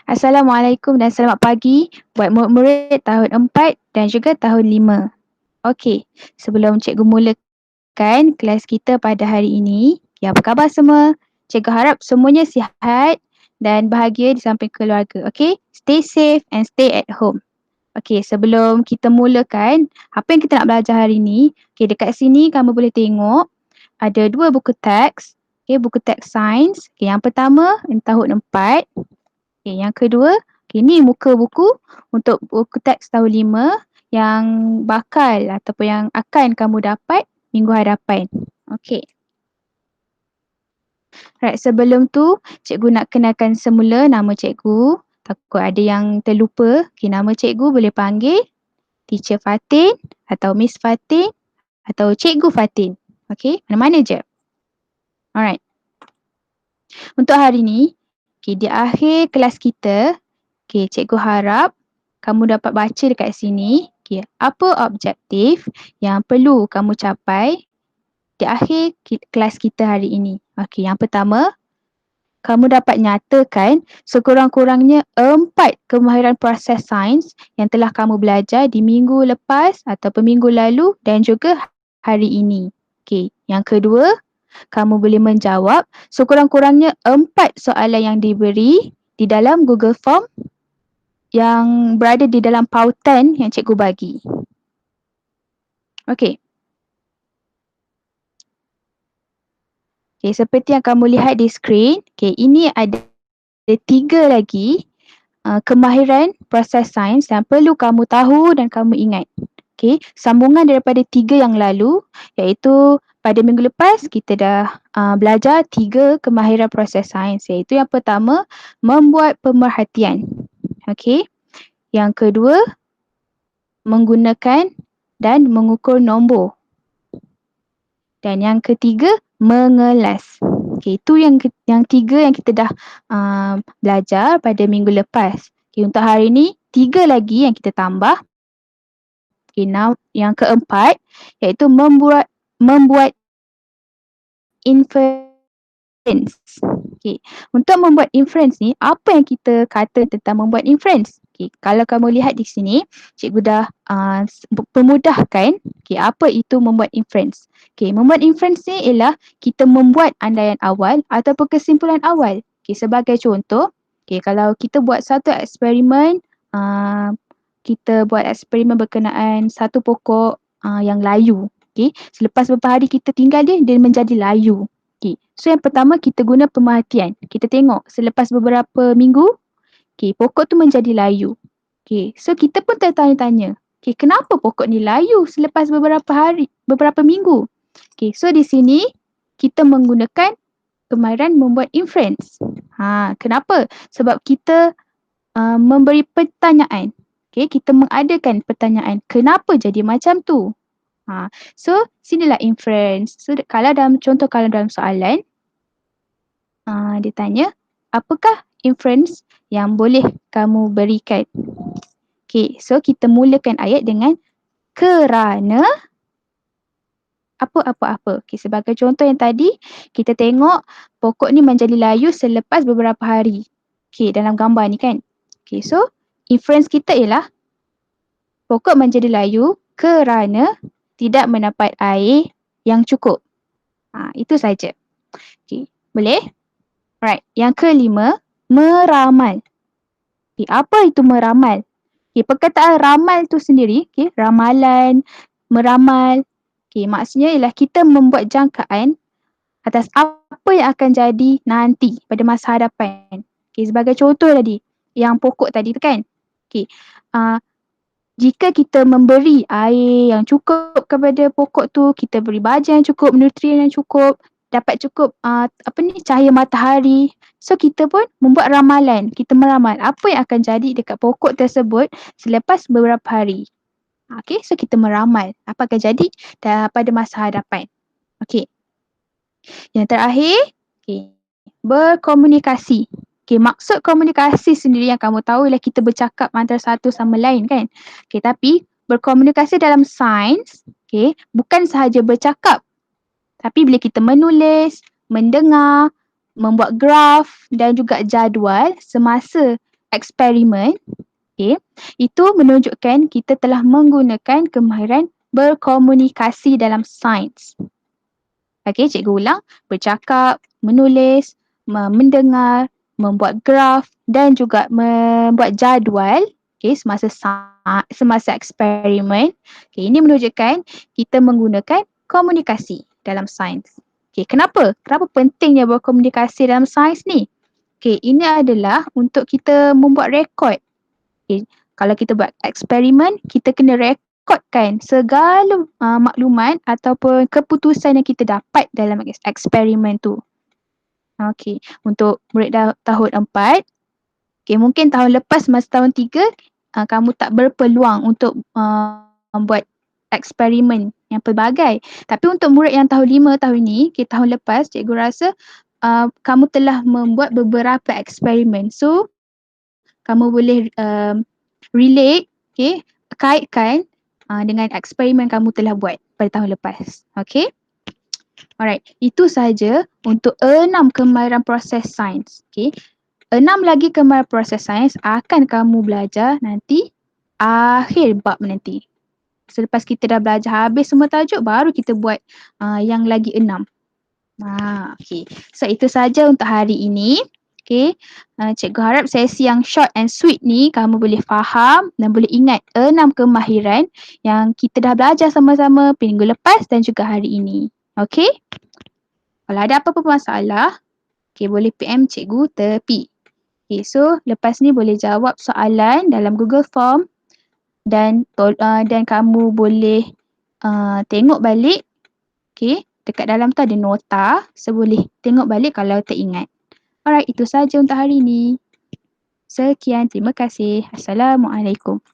Assalamualaikum dan selamat pagi buat murid-murid tahun 4 dan juga tahun 5. Okey, sebelum cikgu mulakan kelas kita pada hari ini, apa khabar semua? Cikgu harap semuanya sihat dan bahagia di samping keluarga. Okey, stay safe and stay at home. Okey, sebelum kita mulakan, apa yang kita nak belajar hari ini? Okey, dekat sini kamu boleh tengok ada dua buku teks. Okey, buku teks sains. Okey, yang pertama tahun 4. Okay, yang kedua, ni muka buku untuk buku teks tahun 5 yang bakal ataupun yang akan kamu dapat minggu hadapan. Okey. Right, sebelum tu, cikgu nak kenalkan semula nama cikgu. Takut ada yang terlupa. Okay, nama cikgu boleh panggil Teacher Fatin atau Miss Fatin atau Cikgu Fatin. Okey, mana-mana je. Alright. Untuk hari ni, di akhir kelas kita, cikgu harap kamu dapat baca dekat sini, apa objektif yang perlu kamu capai di akhir kelas kita hari ini. Yang pertama, kamu dapat nyatakan sekurang-kurangnya 4 kemahiran proses sains yang telah kamu belajar di minggu lepas ataupun minggu lalu dan juga hari ini. Yang kedua, kamu boleh menjawab sekurang-kurangnya 4 soalan yang diberi di dalam Google Form yang berada di dalam pautan yang cikgu bagi. Okey. Okey, seperti yang kamu lihat di skrin, ini ada 3 lagi kemahiran proses sains yang perlu kamu tahu dan kamu ingat. Okey, sambungan daripada 3 yang lalu, iaitu pada minggu lepas kita dah belajar 3 kemahiran proses sains, iaitu yang pertama, membuat pemerhatian. Okey. Yang kedua, menggunakan dan mengukur nombor. Dan yang ketiga, mengelas. Okey, itu yang 3 yang kita dah belajar pada minggu lepas. Okey, untuk hari ni 3 lagi yang kita tambah. Okey, yang keempat iaitu membuat inference. Okey, untuk membuat inference ni, apa yang kita kata tentang membuat inference? Okey, kalau kamu lihat di sini, cikgu dah pemudahkan apa itu membuat inference. Okey, membuat inference ni ialah kita membuat andaian awal ataupun kesimpulan awal. Okey, sebagai contoh, kalau kita buat satu eksperimen, kita buat eksperimen berkenaan satu pokok yang layu. Okey, selepas beberapa hari kita tinggal dia menjadi layu. Okay. So yang pertama kita guna pemerhatian. Kita tengok selepas beberapa minggu, pokok tu menjadi layu. So kita pun tertanya-tanya, kenapa pokok ni layu selepas beberapa minggu? So di sini kita menggunakan kemahiran membuat inference. Kenapa? Sebab kita memberi pertanyaan. Kita mengadakan pertanyaan, kenapa jadi macam tu? So sinilah inference. So kalau dalam soalan, dia tanya, apakah inference yang boleh kamu berikan? Okay, so kita mulakan ayat dengan kerana apa-apa-apa. Okay, sebagai contoh yang tadi, kita tengok pokok ni menjadi layu selepas beberapa hari. Okay, dalam gambar ni kan. Okay, so inference kita ialah pokok menjadi layu kerana tidak mendapat air yang cukup. Itu saja. Okay, boleh? Alright, yang kelima, meramal. Okay, apa itu meramal? Okay, perkataan ramal tu sendiri, ramalan, meramal, maksudnya ialah kita membuat jangkaan atas apa yang akan jadi nanti pada masa hadapan. Okay, sebagai contoh tadi, yang pokok tadi tu kan. Okay, jika kita memberi air yang cukup kepada pokok tu, kita beri baja yang cukup, nutrien yang cukup, dapat cukup cahaya matahari. So kita pun membuat ramalan, kita meramal apa yang akan jadi dekat pokok tersebut selepas beberapa hari. Okay, so kita meramal apa akan jadi pada masa hadapan. Okay. Yang terakhir, berkomunikasi. Maksud komunikasi sendiri yang kamu tahu ialah kita bercakap antara satu sama lain kan. Tapi berkomunikasi dalam sains, bukan sahaja bercakap. Tapi bila kita menulis, mendengar, membuat graf dan juga jadual semasa eksperimen, okay, itu menunjukkan kita telah menggunakan kemahiran berkomunikasi dalam sains. Okay, cikgu ulang. Bercakap, menulis, mendengar, membuat graf dan juga membuat jadual, okay, semasa eksperimen. Okay, ini menunjukkan kita menggunakan komunikasi dalam sains. Okay, kenapa? Kenapa pentingnya berkomunikasi dalam sains ni? Okay, ini adalah untuk kita membuat rekod. Okay, kalau kita buat eksperimen, kita kena rekodkan segala maklumat ataupun keputusan yang kita dapat dalam eksperimen tu. Okay, untuk murid tahun 4, okay, mungkin tahun lepas masa tahun 3, kamu tak berpeluang untuk membuat eksperimen yang pelbagai. Tapi untuk murid yang tahun 5 tahun ni, okay, tahun lepas cikgu rasa kamu telah membuat beberapa eksperimen. So, kamu boleh relate, okay, kaitkan dengan eksperimen kamu telah buat pada tahun lepas. Okay. Alright, itu sahaja untuk 6 kemahiran proses sains. Okay. 6 lagi kemahiran proses sains akan kamu belajar nanti akhir bab nanti. Selepas kita dah belajar habis semua tajuk, baru kita buat yang lagi 6. Okay. So, itu sahaja untuk hari ini. Okay, cikgu harap sesi yang short and sweet ni kamu boleh faham dan boleh ingat 6 kemahiran yang kita dah belajar sama-sama minggu lepas dan juga hari ini. Okay, kalau ada apa-apa masalah, okay, boleh PM cikgu tepi. Okay, so lepas ni boleh jawab soalan dalam Google Form dan kamu boleh tengok balik. Okay, dekat dalam tu ada nota, so boleh tengok balik kalau teringat. Alright, itu sahaja untuk hari ini. Sekian, terima kasih. Assalamualaikum.